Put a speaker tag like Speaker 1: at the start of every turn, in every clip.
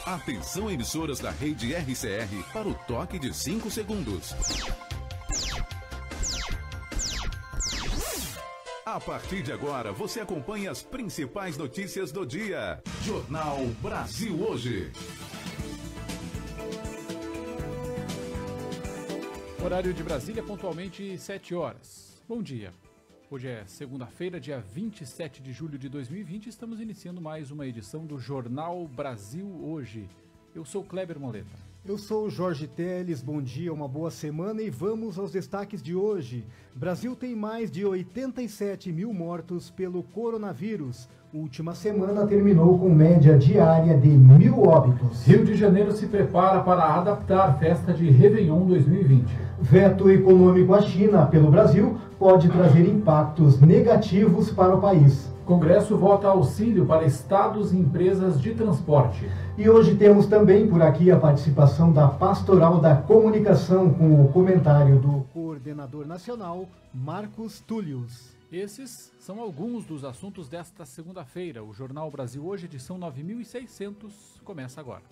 Speaker 1: Atenção, emissoras da rede RCR para o toque de 5 segundos. A partir de agora, você acompanha as principais notícias do dia. Jornal Brasil Hoje.
Speaker 2: Horário de Brasília, pontualmente 7 horas. Bom dia. Hoje é segunda-feira, dia 27 de julho de 2020. Estamos iniciando mais uma edição do Jornal Brasil Hoje. Eu sou Kleber Moleta.
Speaker 3: Eu sou Jorge Teles, bom dia, uma boa semana e vamos aos destaques de hoje. Brasil tem mais de 87 mil mortos pelo coronavírus. Última semana terminou com média diária de 1.000 óbitos.
Speaker 2: Rio de Janeiro se prepara para adaptar a festa de Réveillon 2020.
Speaker 3: Veto econômico à China pelo Brasil pode trazer impactos negativos para o país.
Speaker 2: Congresso vota auxílio para estados e empresas de transporte.
Speaker 3: E hoje temos também por aqui a participação da Pastoral da Comunicação com o comentário do coordenador nacional, Marcos Túlios.
Speaker 2: Esses são alguns dos assuntos desta segunda-feira. O Jornal Brasil Hoje, edição 9600, começa agora.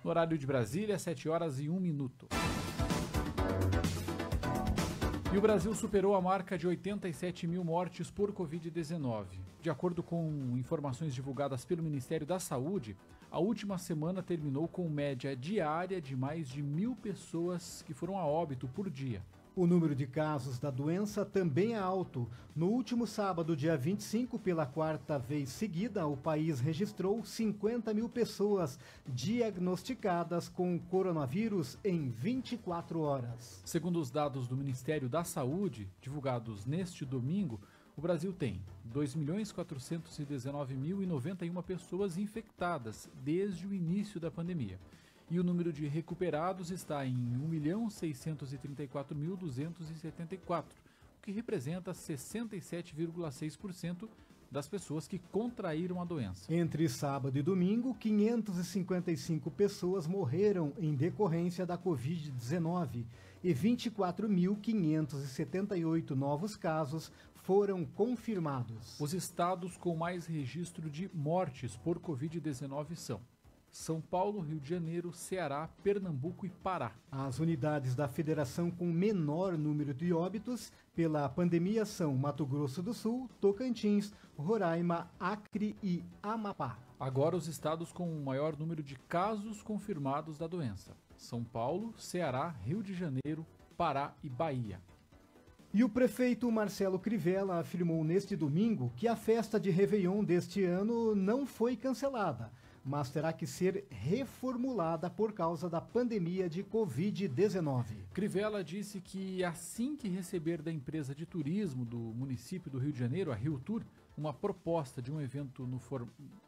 Speaker 2: No horário de Brasília, 7 horas e 1 minuto. E o Brasil superou a marca de 87 mil mortes por Covid-19. De acordo com informações divulgadas pelo Ministério da Saúde, a última semana terminou com média diária de mais de 1.000 pessoas que foram a óbito por dia.
Speaker 3: O número de casos da doença também é alto. No último sábado, dia 25, pela quarta vez seguida, o país registrou 50 mil pessoas diagnosticadas com coronavírus em 24 horas.
Speaker 2: Segundo os dados do Ministério da Saúde, divulgados neste domingo, o Brasil tem 2.419.091 pessoas infectadas desde o início da pandemia. E o número de recuperados está em 1.634.274, o que representa 67,6% das pessoas que contraíram a doença.
Speaker 3: Entre sábado e domingo, 555 pessoas morreram em decorrência da Covid-19 e 24.578 novos casos foram confirmados.
Speaker 2: Os estados com mais registro de mortes por Covid-19 são São Paulo, Rio de Janeiro, Ceará, Pernambuco e Pará.
Speaker 3: As unidades da federação com menor número de óbitos pela pandemia são Mato Grosso do Sul, Tocantins, Roraima, Acre e Amapá.
Speaker 2: Agora os estados com o maior número de casos confirmados da doença: São Paulo, Ceará, Rio de Janeiro, Pará e Bahia.
Speaker 3: E o prefeito Marcelo Crivella afirmou neste domingo que a festa de Réveillon deste ano não foi cancelada, mas terá que ser reformulada por causa da pandemia de Covid-19.
Speaker 2: Crivella disse que assim que receber da empresa de turismo do município do Rio de Janeiro, a Rio Tour, uma proposta de um evento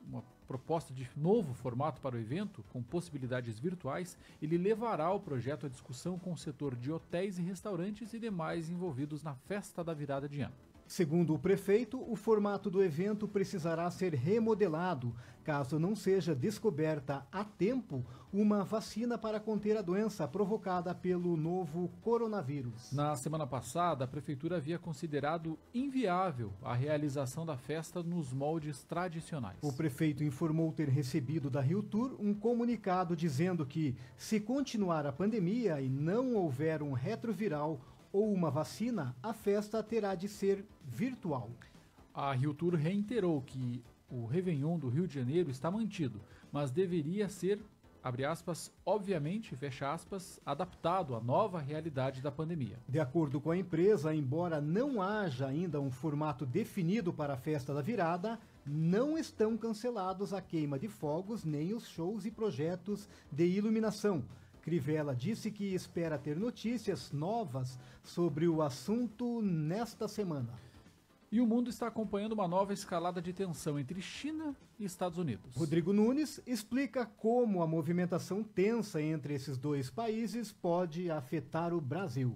Speaker 2: uma proposta de novo formato para o evento, com possibilidades virtuais, ele levará o projeto à discussão com o setor de hotéis e restaurantes e demais envolvidos na festa da virada de ano.
Speaker 3: Segundo o prefeito, o formato do evento precisará ser remodelado, caso não seja descoberta a tempo uma vacina para conter a doença provocada pelo novo coronavírus.
Speaker 2: Na semana passada, a prefeitura havia considerado inviável a realização da festa nos moldes tradicionais.
Speaker 3: O prefeito informou ter recebido da Rio Tour um comunicado dizendo que, se continuar a pandemia e não houver um retroviral ou uma vacina, a festa terá de ser virtual.
Speaker 2: A Rio Tour reiterou que o Réveillon do Rio de Janeiro está mantido, mas deveria ser, abre aspas, obviamente, fecha aspas, adaptado à nova realidade da pandemia.
Speaker 3: De acordo com a empresa, embora não haja ainda um formato definido para a festa da virada, não estão cancelados a queima de fogos nem os shows e projetos de iluminação. Crivella disse que espera ter notícias novas sobre o assunto nesta semana.
Speaker 2: E o mundo está acompanhando uma nova escalada de tensão entre China e Estados Unidos.
Speaker 3: Rodrigo Nunes explica como a movimentação tensa entre esses dois países pode afetar o Brasil.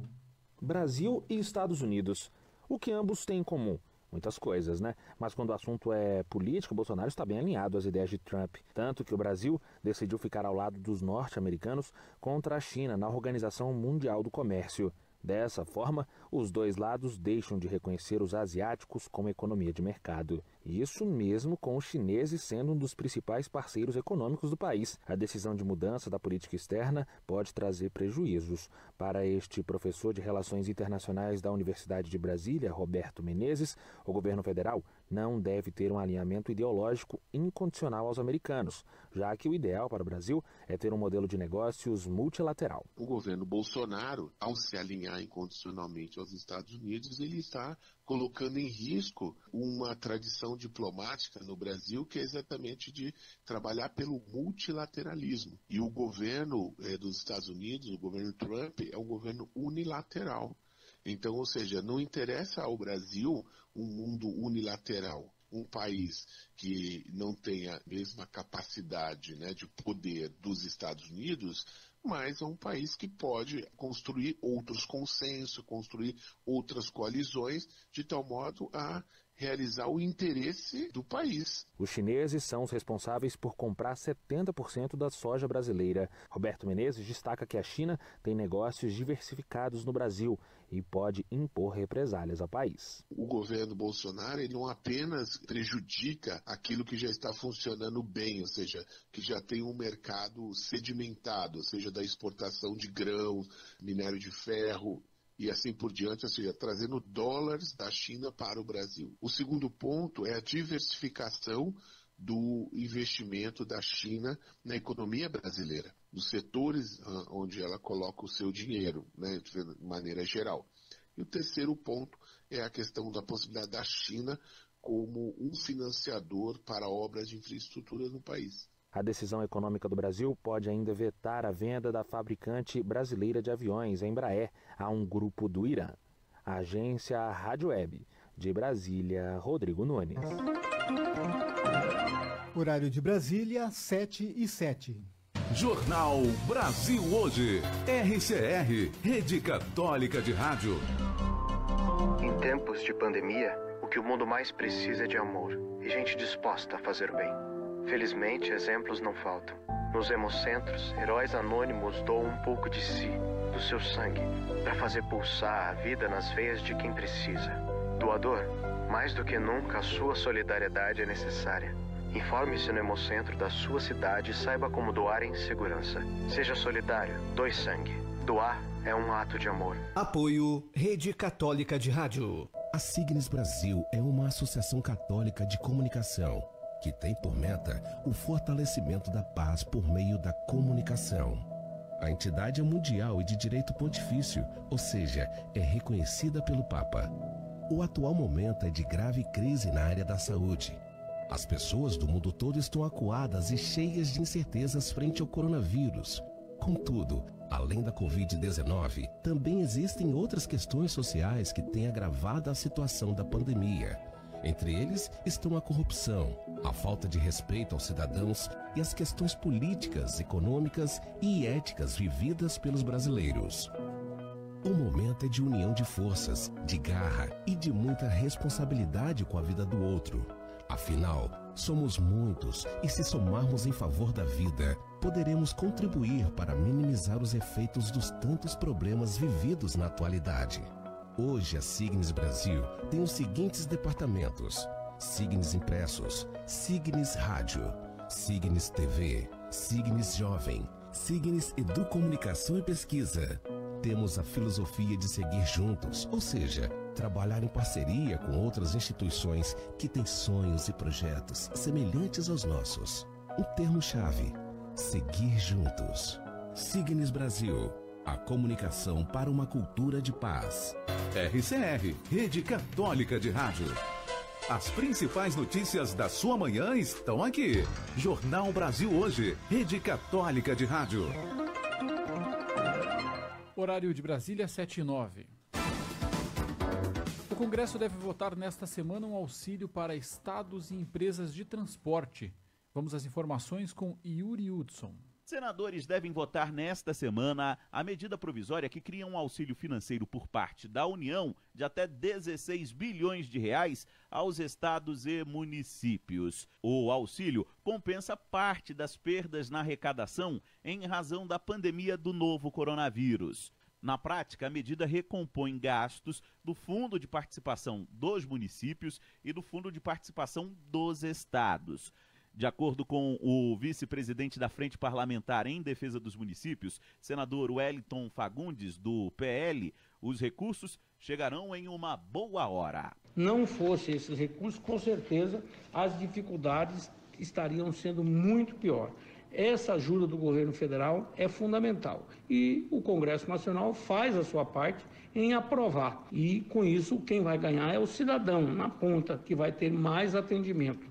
Speaker 4: Brasil e Estados Unidos. O que ambos têm em comum? Muitas coisas, né? Mas quando o assunto é político, Bolsonaro está bem alinhado às ideias de Trump. Tanto que o Brasil decidiu ficar ao lado dos norte-americanos contra a China na Organização Mundial do Comércio. Dessa forma, os dois lados deixam de reconhecer os asiáticos como economia de mercado. Isso mesmo com os chineses sendo um dos principais parceiros econômicos do país. A decisão de mudança da política externa pode trazer prejuízos. Para este professor de Relações Internacionais da Universidade de Brasília, Roberto Menezes, o governo federal não deve ter um alinhamento ideológico incondicional aos americanos, já que o ideal para o Brasil é ter um modelo de negócios multilateral.
Speaker 5: O governo Bolsonaro, ao se alinhar incondicionalmente aos Estados Unidos, ele está colocando em risco uma tradição diplomática no Brasil que é exatamente de trabalhar pelo multilateralismo. E o governo dos Estados Unidos, o governo Trump, é um governo unilateral. Então, ou seja, não interessa ao Brasil um mundo unilateral. Um país que não tenha a mesma capacidade, né, de poder dos Estados Unidos, mas é um país que pode construir outros consensos, construir outras coalizões, de tal modo a realizar o interesse do país.
Speaker 4: Os chineses são os responsáveis por comprar 70% da soja brasileira. Roberto Menezes destaca que a China tem negócios diversificados no Brasil e pode impor represálias ao país.
Speaker 5: O governo Bolsonaro ele não apenas prejudica aquilo que já está funcionando bem, ou seja, que já tem um mercado sedimentado, ou seja, da exportação de grãos, minério de ferro, e assim por diante, ou seja, trazendo dólares da China para o Brasil. O segundo ponto é a diversificação do investimento da China na economia brasileira, nos setores onde ela coloca o seu dinheiro, né, de maneira geral. E o terceiro ponto é a questão da possibilidade da China como um financiador para obras de infraestrutura no país.
Speaker 4: A decisão econômica do Brasil pode ainda vetar a venda da fabricante brasileira de aviões, a Embraer, a um grupo do Irã. A agência Rádio Web, de Brasília, Rodrigo Nunes.
Speaker 3: Horário de Brasília, 7h07.
Speaker 1: Jornal Brasil Hoje. RCR, Rede Católica de Rádio.
Speaker 6: Em tempos de pandemia, o que o mundo mais precisa é de amor e gente disposta a fazer o bem. Felizmente, exemplos não faltam. Nos hemocentros, heróis anônimos doam um pouco de si, do seu sangue, para fazer pulsar a vida nas veias de quem precisa. Doador, mais do que nunca a sua solidariedade é necessária. Informe-se no hemocentro da sua cidade e saiba como doar em segurança. Seja solidário, doe sangue. Doar é um ato de amor.
Speaker 7: Apoio Rede Católica de Rádio.
Speaker 8: A Signes Brasil é uma associação católica de comunicação que tem por meta o fortalecimento da paz por meio da comunicação. A entidade é mundial e de direito pontifício, ou seja, é reconhecida pelo Papa. O atual momento é de grave crise na área da saúde. As pessoas do mundo todo estão acuadas e cheias de incertezas frente ao coronavírus. Contudo, além da Covid-19, também existem outras questões sociais que têm agravado a situação da pandemia. Entre eles estão a corrupção, a falta de respeito aos cidadãos e as questões políticas, econômicas e éticas vividas pelos brasileiros. O momento é de união de forças, de garra e de muita responsabilidade com a vida do outro. Afinal, somos muitos e se somarmos em favor da vida, poderemos contribuir para minimizar os efeitos dos tantos problemas vividos na atualidade. Hoje a Signes Brasil tem os seguintes departamentos: Signes Impressos, Signes Rádio, Signes TV, Signes Jovem, Signes Educomunicação e Pesquisa. Temos a filosofia de seguir juntos, ou seja, trabalhar em parceria com outras instituições que têm sonhos e projetos semelhantes aos nossos. Um termo-chave: seguir juntos. Signes Brasil. A comunicação para uma cultura de paz.
Speaker 1: RCR, Rede Católica de Rádio. As principais notícias da sua manhã estão aqui. Jornal Brasil Hoje, Rede Católica de Rádio.
Speaker 2: Horário de Brasília, 7h09. O Congresso deve votar nesta semana um auxílio para estados e empresas de transporte. Vamos às informações com Yuri Hudson.
Speaker 9: Senadores devem votar nesta semana a medida provisória que cria um auxílio financeiro por parte da União de até 16 bilhões de reais aos estados e municípios. O auxílio compensa parte das perdas na arrecadação em razão da pandemia do novo coronavírus. Na prática, a medida recompõe gastos do Fundo de Participação dos municípios e do Fundo de Participação dos estados. De acordo com o vice-presidente da Frente Parlamentar em Defesa dos Municípios, senador Wellington Fagundes, do PL, os recursos chegarão em uma boa hora.
Speaker 10: Não fossem esses recursos, com certeza as dificuldades estariam sendo muito pior. Essa ajuda do governo federal é fundamental e o Congresso Nacional faz a sua parte em aprovar. E com isso quem vai ganhar é o cidadão na ponta, que vai ter mais atendimento.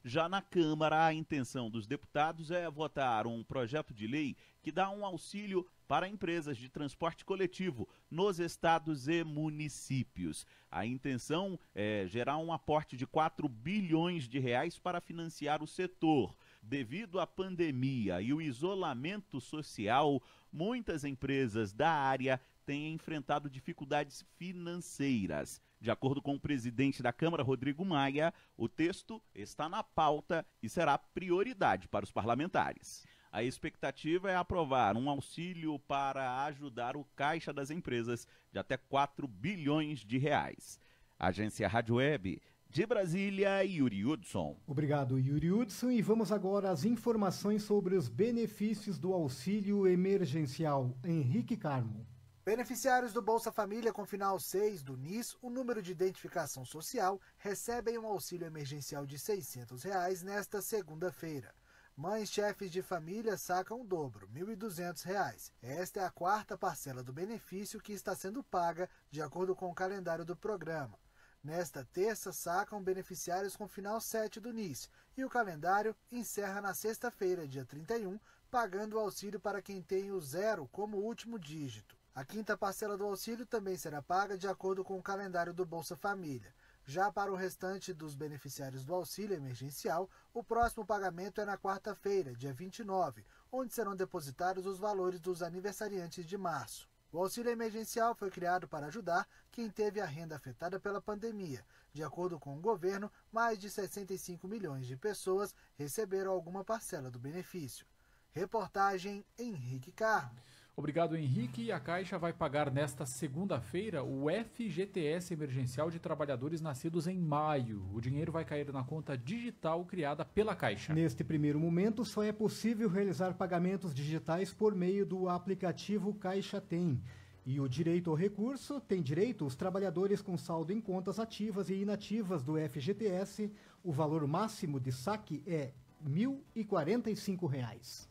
Speaker 9: Já na Câmara, a intenção dos deputados é votar um projeto de lei que dá um auxílio para empresas de transporte coletivo nos estados e municípios. A intenção é gerar um aporte de 4 bilhões de reais para financiar o setor. Devido à pandemia e o isolamento social, muitas empresas da área têm enfrentado dificuldades financeiras. De acordo com o presidente da Câmara, Rodrigo Maia, o texto está na pauta e será prioridade para os parlamentares. A expectativa é aprovar um auxílio para ajudar o caixa das empresas de até 4 bilhões de reais. Agência Rádio Web de Brasília, Yuri Hudson.
Speaker 3: Obrigado, Yuri Hudson. E vamos agora às informações sobre os benefícios do auxílio emergencial. Henrique Carmo.
Speaker 11: Beneficiários do Bolsa Família com final 6 do NIS, o número de identificação social, recebem um auxílio emergencial de R$ 600 nesta segunda-feira. Mães chefes de família sacam o dobro, R$ 1.200. Esta é a quarta parcela do benefício que está sendo paga de acordo com o calendário do programa. Nesta terça, sacam beneficiários com final 7 do NIS e o calendário encerra na sexta-feira, dia 31, pagando o auxílio para quem tem o 0 como último dígito. A quinta parcela do auxílio também será paga de acordo com o calendário do Bolsa Família. Já para o restante dos beneficiários do auxílio emergencial, o próximo pagamento é na quarta-feira, dia 29, onde serão depositados os valores dos aniversariantes de março. O auxílio emergencial foi criado para ajudar quem teve a renda afetada pela pandemia. De acordo com o governo, mais de 65 milhões de pessoas receberam alguma parcela do benefício. Reportagem Henrique Carmo.
Speaker 2: Obrigado, Henrique. A Caixa vai pagar nesta segunda-feira o FGTS emergencial de trabalhadores nascidos em maio. O dinheiro vai cair na conta digital criada pela Caixa.
Speaker 3: Neste primeiro momento, só é possível realizar pagamentos digitais por meio do aplicativo Caixa Tem. E o direito ao recurso tem direito os trabalhadores com saldo em contas ativas e inativas do FGTS. O valor máximo de saque é R$ 1.045.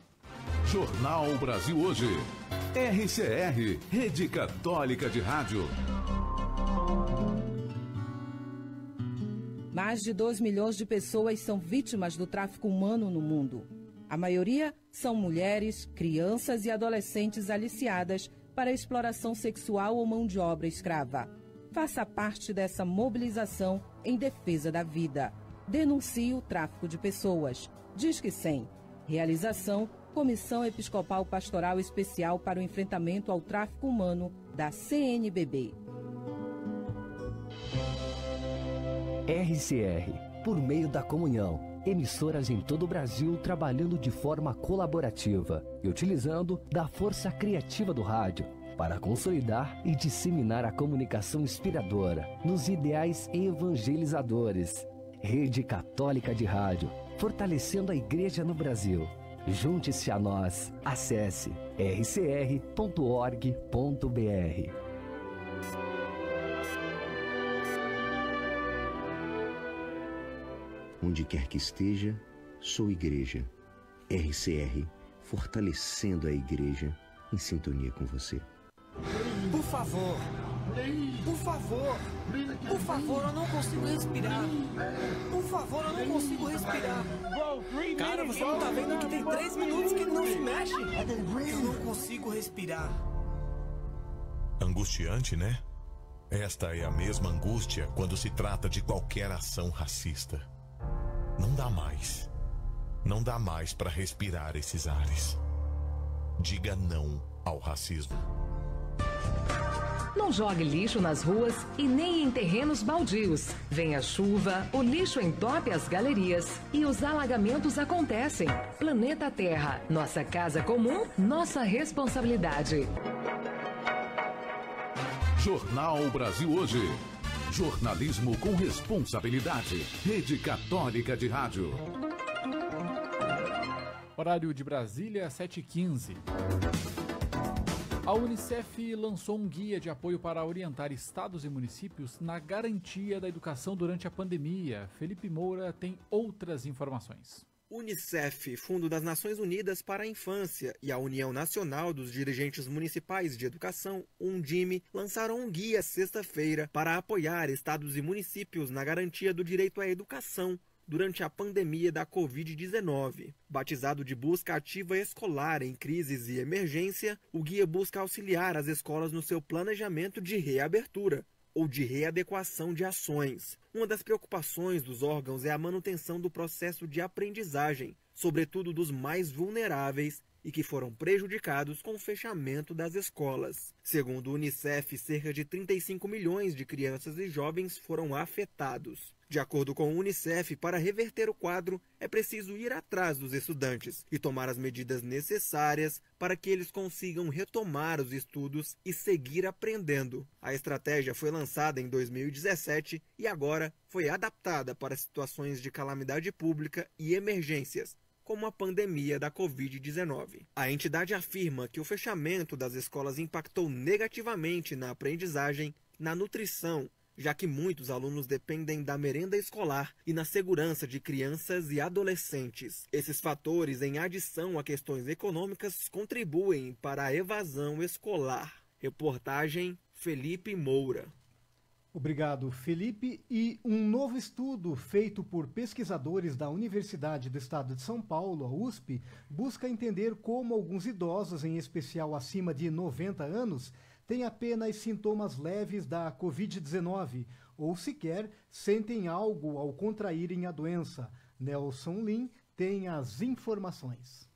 Speaker 1: Jornal Brasil Hoje. RCR, Rede Católica de Rádio.
Speaker 12: Mais de 2 milhões de pessoas são vítimas do tráfico humano no mundo. A maioria são mulheres, crianças e adolescentes aliciadas para exploração sexual ou mão de obra escrava. Faça parte dessa mobilização em defesa da vida. Denuncie o tráfico de pessoas. Disque 100. Realização Comissão Episcopal Pastoral Especial para o Enfrentamento ao Tráfico Humano da CNBB.
Speaker 13: RCR, por meio da comunhão, emissoras em todo o Brasil trabalhando de forma colaborativa e utilizando da força criativa do rádio para consolidar e disseminar a comunicação inspiradora nos ideais evangelizadores. Rede Católica de Rádio, fortalecendo a igreja no Brasil. Junte-se a nós. Acesse rcr.org.br.
Speaker 14: Onde quer que esteja, sou igreja. RCR, fortalecendo a igreja em sintonia com você.
Speaker 15: Por favor, por favor, por favor, eu não consigo respirar. Por favor, eu não consigo respirar. Cara, você não tá vendo que tem 3 minutos que ele não se mexe? Eu não consigo respirar.
Speaker 16: Angustiante, né? Esta é a mesma angústia quando se trata de qualquer ação racista. Não dá mais. Não dá mais para respirar esses ares. Diga não ao racismo.
Speaker 17: Não jogue lixo nas ruas e nem em terrenos baldios. Vem a chuva, o lixo entope as galerias e os alagamentos acontecem. Planeta Terra, nossa casa comum, nossa responsabilidade.
Speaker 1: Jornal Brasil Hoje. Jornalismo com responsabilidade. Rede Católica de Rádio.
Speaker 2: Horário de Brasília, 7h15. A Unicef lançou um guia de apoio para orientar estados e municípios na garantia da educação durante a pandemia. Felipe Moura tem outras informações.
Speaker 18: Unicef, Fundo das Nações Unidas para a Infância, e a União Nacional dos Dirigentes Municipais de Educação, UNDIME, lançaram um guia sexta-feira para apoiar estados e municípios na garantia do direito à educação durante a pandemia da Covid-19. Batizado de Busca Ativa Escolar em Crises e Emergência, o guia busca auxiliar as escolas no seu planejamento de reabertura ou de readequação de ações. Uma das preocupações dos órgãos é a manutenção do processo de aprendizagem, sobretudo dos mais vulneráveis e que foram prejudicados com o fechamento das escolas. Segundo o Unicef, cerca de 35 milhões de crianças e jovens foram afetados. De acordo com o Unicef, para reverter o quadro, é preciso ir atrás dos estudantes e tomar as medidas necessárias para que eles consigam retomar os estudos e seguir aprendendo. A estratégia foi lançada em 2017 e agora foi adaptada para situações de calamidade pública e emergências, como a pandemia da Covid-19. A entidade afirma que o fechamento das escolas impactou negativamente na aprendizagem, na nutrição, já que muitos alunos dependem da merenda escolar e na segurança de crianças e adolescentes. Esses fatores, em adição a questões econômicas, contribuem para a evasão escolar. Reportagem Felipe Moura.
Speaker 3: Obrigado, Felipe. E um novo estudo feito por pesquisadores da Universidade do Estado de São Paulo, a USP, busca entender como alguns idosos, em especial acima de 90 anos, têm apenas sintomas leves da Covid-19 ou sequer sentem algo ao contraírem a doença. Nelson Lin tem as informações.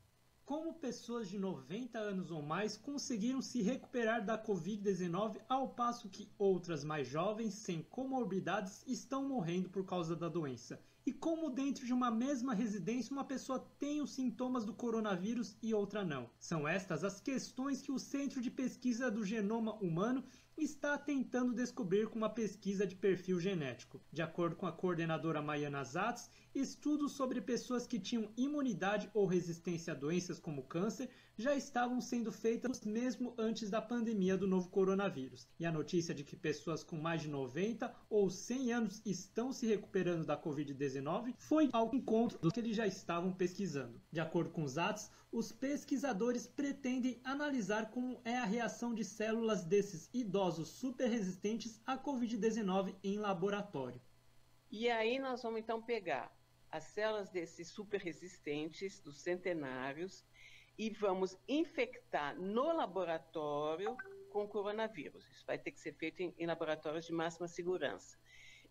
Speaker 19: Como pessoas de 90 anos ou mais conseguiram se recuperar da Covid-19 ao passo que outras mais jovens, sem comorbidades, estão morrendo por causa da doença. E como dentro de uma mesma residência uma pessoa tem os sintomas do coronavírus e outra não. São estas as questões que o Centro de Pesquisa do Genoma Humano está tentando descobrir com uma pesquisa de perfil genético. De acordo com a coordenadora Maiana Zatz, estudos sobre pessoas que tinham imunidade ou resistência a doenças como câncer já estavam sendo feitos mesmo antes da pandemia do novo coronavírus. E a notícia de que pessoas com mais de 90 ou 100 anos estão se recuperando da Covid-19 foi ao encontro do que eles já estavam pesquisando. De acordo com Zatz, os pesquisadores pretendem analisar como é a reação de células desses idosos super resistentes à Covid-19 em laboratório.
Speaker 20: E aí nós vamos então pegar as células desses super resistentes, dos centenários, e vamos infectar no laboratório com coronavírus. Isso vai ter que ser feito em laboratórios de máxima segurança.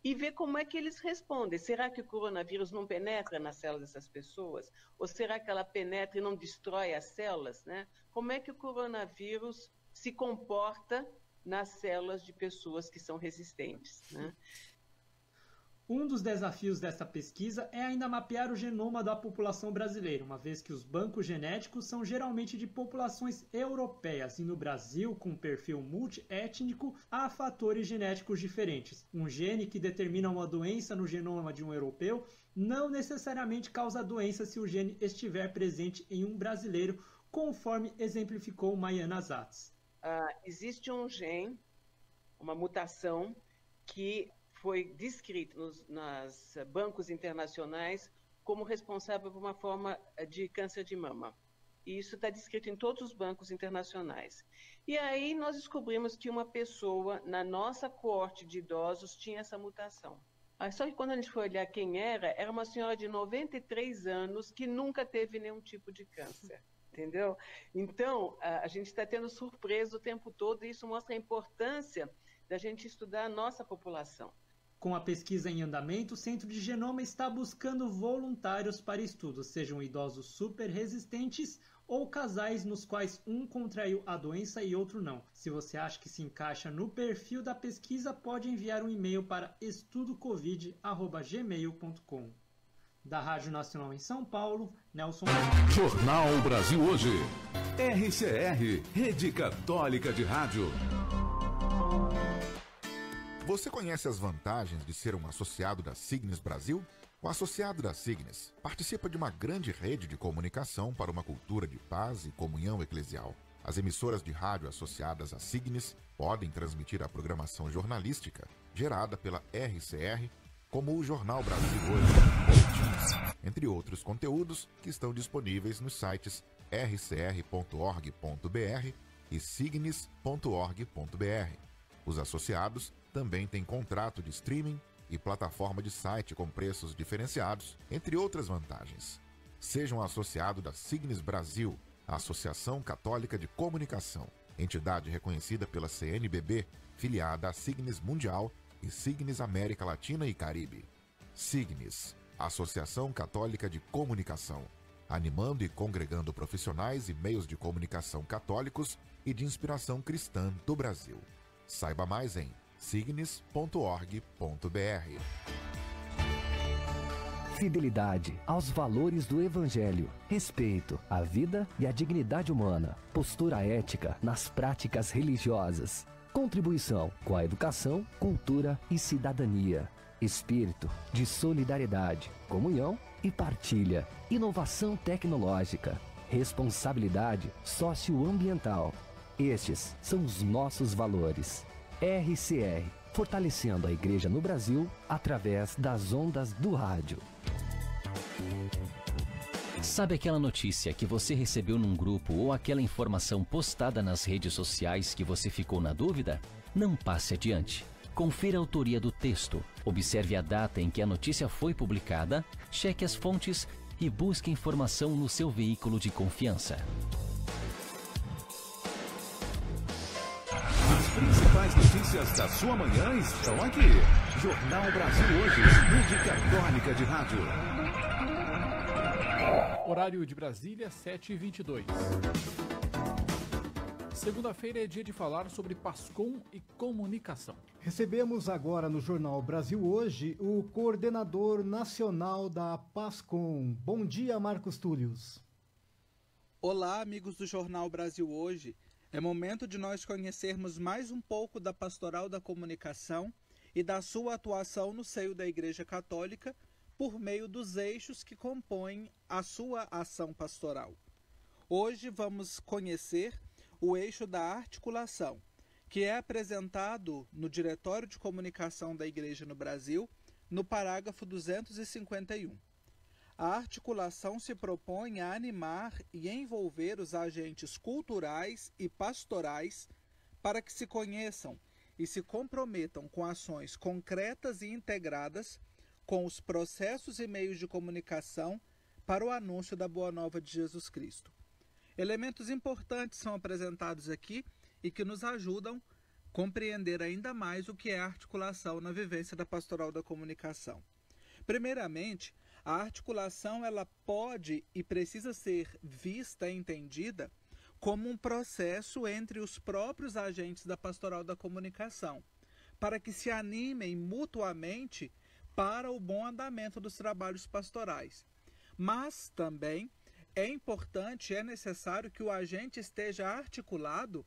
Speaker 20: E ver como é que eles respondem. Será que o coronavírus não penetra nas células dessas pessoas? Ou será que ela penetra e não destrói as células, né? Como é que o coronavírus se comporta nas células de pessoas que são resistentes, né?
Speaker 19: Um dos desafios dessa pesquisa é ainda mapear o genoma da população brasileira, uma vez que os bancos genéticos são geralmente de populações europeias e no Brasil, com perfil multiétnico, há fatores genéticos diferentes. Um gene que determina uma doença no genoma de um europeu não necessariamente causa a doença se o gene estiver presente em um brasileiro, conforme exemplificou Maiana Zatz.
Speaker 20: Existe um gene, uma mutação, que foi descrito nos bancos internacionais como responsável por uma forma de câncer de mama. E isso está descrito em todos os bancos internacionais. E aí nós descobrimos que uma pessoa na nossa coorte de idosos tinha essa mutação. Só que quando a gente foi olhar quem era uma senhora de 93 anos que nunca teve nenhum tipo de câncer. Entendeu? Então, a gente está tendo surpresa o tempo todo e isso mostra a importância da gente estudar a nossa população.
Speaker 19: Com a pesquisa em andamento, o Centro de Genoma está buscando voluntários para estudos, sejam idosos super resistentes ou casais nos quais um contraiu a doença e outro não. Se você acha que se encaixa no perfil da pesquisa, pode enviar um e-mail para estudocovid@gmail.com. Da Rádio Nacional em São Paulo, Nelson.
Speaker 1: Jornal Brasil Hoje. RCR, Rede Católica de Rádio.
Speaker 21: Você conhece as vantagens de ser um associado da Signes Brasil? O associado da Signes participa de uma grande rede de comunicação para uma cultura de paz e comunhão eclesial. As emissoras de rádio associadas à Signes podem transmitir a programação jornalística gerada pela RCR, como o Jornal Brasil Hoje, Boletins, entre outros conteúdos que estão disponíveis nos sites rcr.org.br e signes.org.br. Os associados também têm contrato de streaming e plataforma de site com preços diferenciados, entre outras vantagens. Seja um associado da Signes Brasil, a Associação Católica de Comunicação, entidade reconhecida pela CNBB, filiada à Signes Mundial e Signes América Latina e Caribe. Signes, Associação Católica de Comunicação, animando e congregando profissionais e meios de comunicação católicos e de inspiração cristã do Brasil. Saiba mais em signes.org.br.
Speaker 13: Fidelidade aos valores do Evangelho, respeito à vida e à dignidade humana, postura ética nas práticas religiosas, contribuição com a educação, cultura e cidadania, espírito de solidariedade, comunhão e partilha, inovação tecnológica, responsabilidade socioambiental. Estes são os nossos valores. RCR, fortalecendo a Igreja no Brasil através das ondas do rádio.
Speaker 22: Sabe aquela notícia que você recebeu num grupo ou aquela informação postada nas redes sociais que você ficou na dúvida? Não passe adiante. Confira a autoria do texto, observe a data em que a notícia foi publicada, cheque as fontes e busque informação no seu veículo de confiança.
Speaker 1: As principais notícias da sua manhã estão aqui. Jornal Brasil Hoje, Rede Católica de Rádio.
Speaker 2: Horário de Brasília, 7h22. Segunda-feira é dia de falar sobre PASCOM e comunicação.
Speaker 3: Recebemos agora no Jornal Brasil Hoje o coordenador nacional da PASCOM. Bom dia, Marcos Túlios.
Speaker 23: Olá, amigos do Jornal Brasil Hoje. É momento de nós conhecermos mais um pouco da Pastoral da Comunicação e da sua atuação no seio da Igreja Católica por meio dos eixos que compõem a sua ação pastoral. Hoje vamos conhecer o eixo da articulação, que é apresentado no Diretório de Comunicação da Igreja no Brasil, no parágrafo 251. A articulação se propõe a animar e envolver os agentes culturais e pastorais para que se conheçam e se comprometam com ações concretas e integradas com os processos e meios de comunicação para o anúncio da Boa Nova de Jesus Cristo. Elementos importantes são apresentados aqui e que nos ajudam a compreender ainda mais o que é a articulação na vivência da Pastoral da Comunicação. Primeiramente, a articulação ela pode e precisa ser vista e entendida como um processo entre os próprios agentes da Pastoral da Comunicação, para que se animem mutuamente para o bom andamento dos trabalhos pastorais. Mas também é importante e é necessário que o agente esteja articulado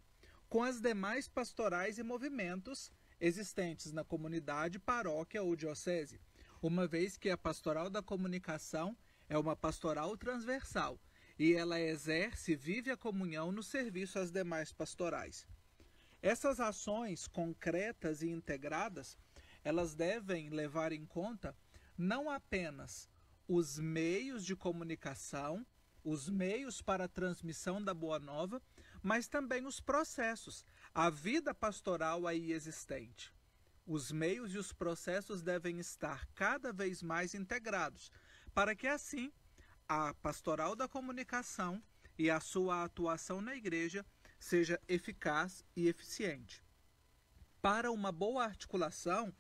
Speaker 23: com as demais pastorais e movimentos existentes na comunidade, paróquia ou diocese, uma vez que a Pastoral da Comunicação é uma pastoral transversal e ela exerce e vive a comunhão no serviço às demais pastorais. Essas ações concretas e integradas, elas devem levar em conta não apenas os meios de comunicação, os meios para a transmissão da Boa Nova, mas também os processos, a vida pastoral aí existente. Os meios e os processos devem estar cada vez mais integrados, para que assim a Pastoral da Comunicação e a sua atuação na igreja seja eficaz e eficiente. Para uma boa articulação,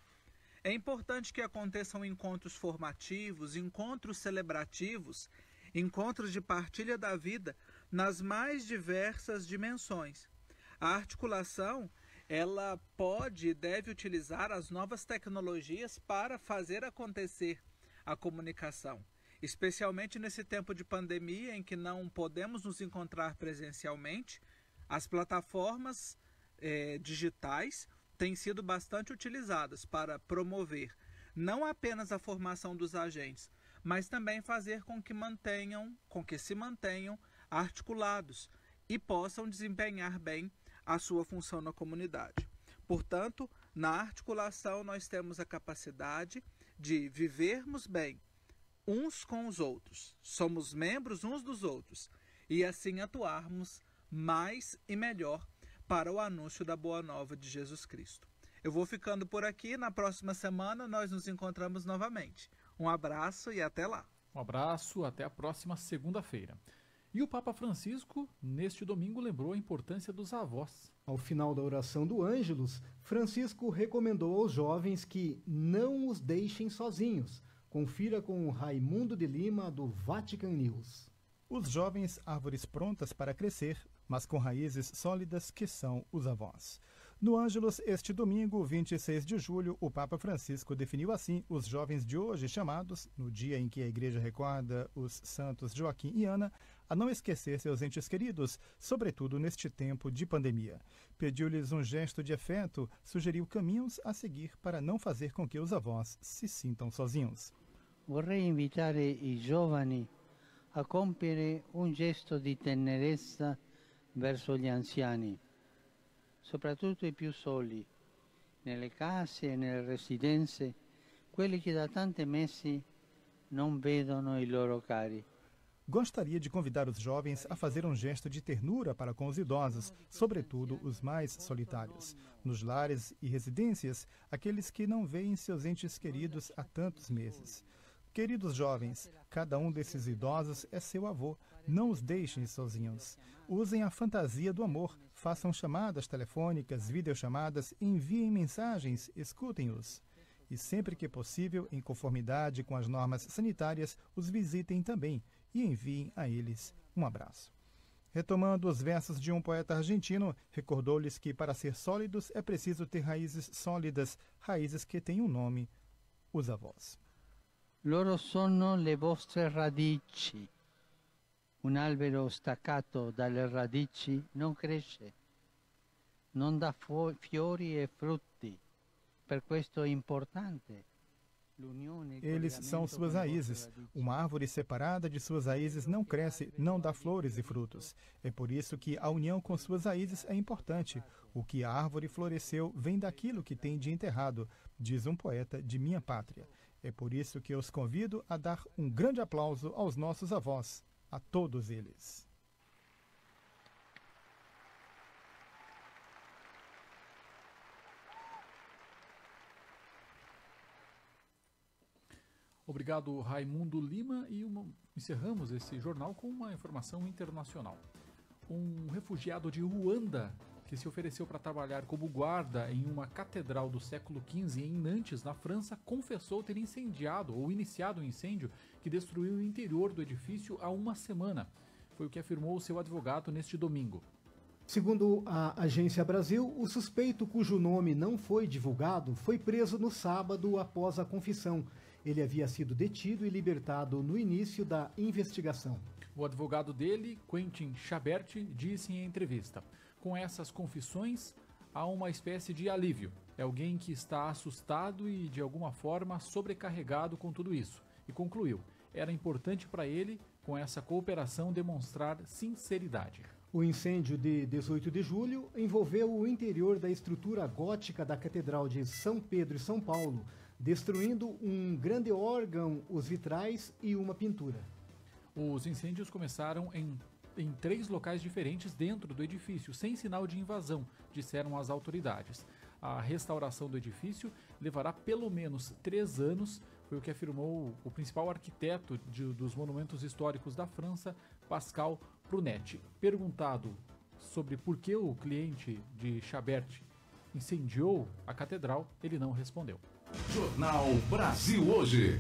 Speaker 23: é importante que aconteçam encontros formativos, encontros celebrativos, encontros de partilha da vida nas mais diversas dimensões. A articulação, ela pode e deve utilizar as novas tecnologias para fazer acontecer a comunicação, especialmente nesse tempo de pandemia em que não podemos nos encontrar presencialmente. As plataformas digitais têm sido bastante utilizadas para promover não apenas a formação dos agentes, mas também fazer com que se mantenham articulados e possam desempenhar bem a sua função na comunidade. Portanto, na articulação nós temos a capacidade de vivermos bem uns com os outros, somos membros uns dos outros, e assim atuarmos mais e melhor para o anúncio da Boa Nova de Jesus Cristo. Eu vou ficando por aqui, na próxima semana nós nos encontramos novamente. Um abraço e até lá.
Speaker 2: Um abraço, até a próxima segunda-feira. E o Papa Francisco, neste domingo, lembrou a importância dos avós.
Speaker 3: Ao final da oração do Ângelus, Francisco recomendou aos jovens que não os deixem sozinhos. Confira com Raimundo de Lima, do Vatican News.
Speaker 4: Os jovens, árvores prontas para crescer, mas com raízes sólidas que são os avós. No Ângelus, este domingo, 26 de julho, o Papa Francisco definiu assim os jovens de hoje chamados, no dia em que a Igreja recorda os santos Joaquim e Ana, a não esquecer seus entes queridos, sobretudo neste tempo de pandemia. Pediu-lhes um gesto de afeto, sugeriu caminhos a seguir para não fazer com que os avós se sintam sozinhos.
Speaker 5: Vorrei invitare i giovani a compiere un gesto di tenerezza verso gli anziani, soprattutto i più soli, nelle case e nelle residenze, quelli che da tanti mesi non vedono i loro cari.
Speaker 4: Gostaria de convidar os jovens a fazer um gesto de ternura para com os idosos, sobretudo os mais solitários. Nos lares e residências, aqueles que não veem seus entes queridos há tantos meses. Queridos jovens, cada um desses idosos é seu avô. Não os deixem sozinhos. Usem a fantasia do amor. Façam chamadas telefônicas, videochamadas, enviem mensagens, escutem-os. E sempre que possível, em conformidade com as normas sanitárias, os visitem também e enviem a eles um abraço. Retomando os versos de um poeta argentino, recordou-lhes que para ser sólidos é preciso ter raízes sólidas, raízes que têm um nome, os avós.
Speaker 5: Loro sono le vostre radici. Un albero staccato dalle radici non cresce, non dà fiori e frutti. Per questo è importante.
Speaker 4: Eles são suas raízes. Uma árvore separada de suas raízes não cresce, não dá flores e frutos. É por isso que a união com suas raízes é importante. O que a árvore floresceu vem daquilo que tem de enterrado, diz um poeta de minha pátria. É por isso que eu os convido a dar um grande aplauso aos nossos avós, a todos eles.
Speaker 2: Obrigado, Raimundo Lima. E encerramos esse jornal com uma informação internacional. Um refugiado de Ruanda, que se ofereceu para trabalhar como guarda em uma catedral do século XV em Nantes, na França, confessou ter incendiado ou iniciado um incêndio que destruiu o interior do edifício há uma semana. Foi o que afirmou o seu advogado neste domingo.
Speaker 3: Segundo a Agência Brasil, o suspeito, cujo nome não foi divulgado, foi preso no sábado após a confissão. Ele havia sido detido e libertado no início da investigação.
Speaker 2: O advogado dele, Quentin Chabert, disse em entrevista: com essas confissões, há uma espécie de alívio. É alguém que está assustado e, de alguma forma, sobrecarregado com tudo isso. E concluiu: era importante para ele, com essa cooperação, demonstrar sinceridade.
Speaker 3: O incêndio de 18 de julho envolveu o interior da estrutura gótica da Catedral de São Pedro e São Paulo, destruindo um grande órgão, os vitrais e uma pintura.
Speaker 2: Os incêndios começaram em 3 locais diferentes dentro do edifício, sem sinal de invasão, disseram as autoridades. A restauração do edifício levará pelo menos 3 anos, foi o que afirmou o principal arquiteto dos monumentos históricos da França, Pascal Brunet. Perguntado sobre por que o cliente de Chabert incendiou a catedral, ele não respondeu.
Speaker 1: Jornal Brasil Hoje.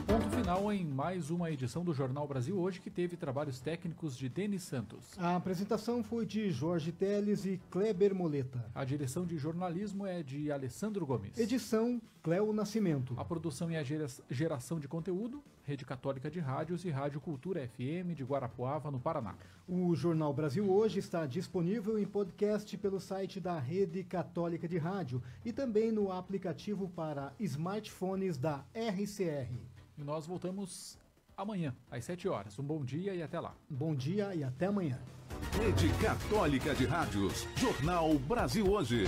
Speaker 2: Ponto final. final em mais uma edição do Jornal Brasil Hoje, que teve trabalhos técnicos de Denis Santos.
Speaker 3: A apresentação foi de Jorge Teles e Kleber Moleta.
Speaker 2: A direção de jornalismo é de Alessandro Gomes.
Speaker 3: Edição, Cléo Nascimento.
Speaker 2: A produção e a geração de conteúdo, Rede Católica de Rádios e Rádio Cultura FM de Guarapuava, no Paraná.
Speaker 3: O Jornal Brasil Hoje está disponível em podcast pelo site da Rede Católica de Rádio e também no aplicativo para smartphones da RCR.
Speaker 2: E nós voltamos amanhã, às 7 horas. Um bom dia e até lá.
Speaker 3: Bom dia e até amanhã.
Speaker 1: Rede Católica de Rádios, Jornal Brasil Hoje.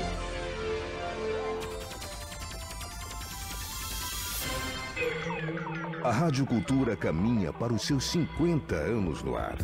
Speaker 6: A Rádio Cultura caminha para os seus 50 anos no ar.